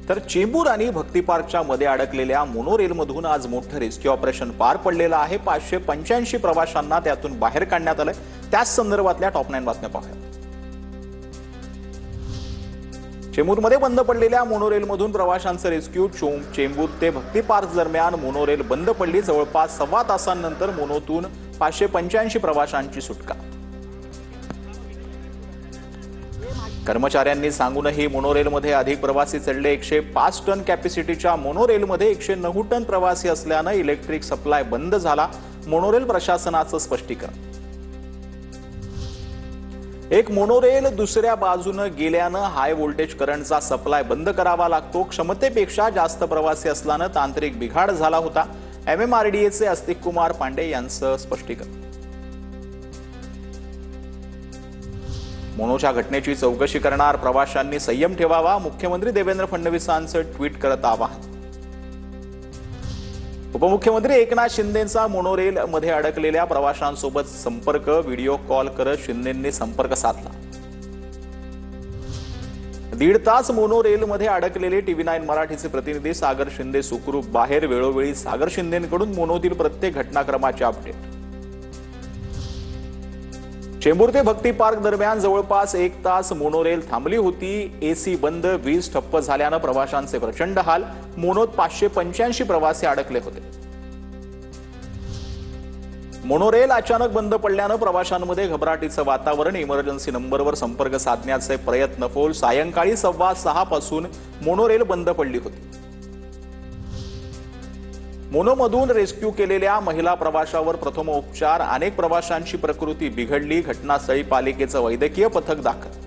तर चेंबूर आणि भक्ती पार्कच्या मध्ये अडकलेल्या मोनोरेलमधून आज मोठं रेस्क्यू ऑपरेशन पार पडलेलं आहे। 585 प्रवाशांना त्यातून बाहेर काढण्यात आलंय। त्याच संदर्भातल्या टॉप 9 बातम्या पाहूया। चेंबूरमध्ये बंद पडलेल्या मोनोरेलमधून प्रवाशांचं रेस्क्यू। चेंबूर ते भक्ती पार्क दरम्यान मोनोरेल बंद पडली। जवळपास सव्वा तासांनंतर मोनोतून 585 प्रवाशांची सुटका। कर्मचाऱ्यांनी सांगूनही मोनोरेलमध्ये अधिक प्रवासी चढले। 105 टन कॅपॅसिटीच्या मोनोरेलमध्ये 109 टन प्रवासी असल्यानं इलेक्ट्रिक सप्लाय बंद झाला। मोनोरेल प्रशासनाचं स्पष्टीकरण। एक मोनोरेल दुसऱ्या बाजूने गेल्यानं हाय व्होल्टेज करंटचा सप्लाय बंद करावा लागतो। क्षमतेपेक्षा जास्त प्रवासी असल्यानं तांत्रिक बिघाड झाला होता। MMRDAचे अस्तिक कुमार पांडे यांचं स्पष्टीकरण। मोनोच्या घटनेची चौकशी करणार, प्रवाशांनी संयम ठेवावा। मुख्यमंत्री देवेंद्र फडणवीसांचं ट्विट करत आवाहन। उपमुख्यमंत्री एकनाथ शिंदेंचा मोनोरेल मध्ये अडकलेल्या प्रवाशांसोबत संपर्क। व्हिडिओ कॉल करत शिंदेंनी संपर्क साधला। 1.5 तास मोनोरेलमध्ये अडकलेले TV9 मराठीचे प्रतिनिधी सागर शिंदे सुखरूप बाहेर। वेळोवेळी सागर शिंदेंकडून मोनोतील प्रत्येक घटनाक्रमाचे अपडेट। चेंबूर ते भक्ती पार्क दरम्यान जवळपास 1 तास मोनोरेल थांबली होती। AC बंद, वीज ठप्प झाल्यानं प्रवाशांचे प्रचंड हाल। मोनोत 585 प्रवासी अडकले होते। मोनोरेल अचानक बंद पडल्यानं प्रवाशांमध्ये घबराटीचं वातावरण। इमर्जन्सी नंबरवर संपर्क साधण्याचे प्रयत्न फोल। सायंकाळी 6:15 पासून मोनोरेल बंद पडली होती। मोनोमधून रेस्क्यू केलेल्या महिला प्रवाशावर प्रथमोपचार। अनेक प्रवाशांची प्रकृती बिघडली। घटनास्थळी पालिकेचं वैद्यकीय पथक दाखल।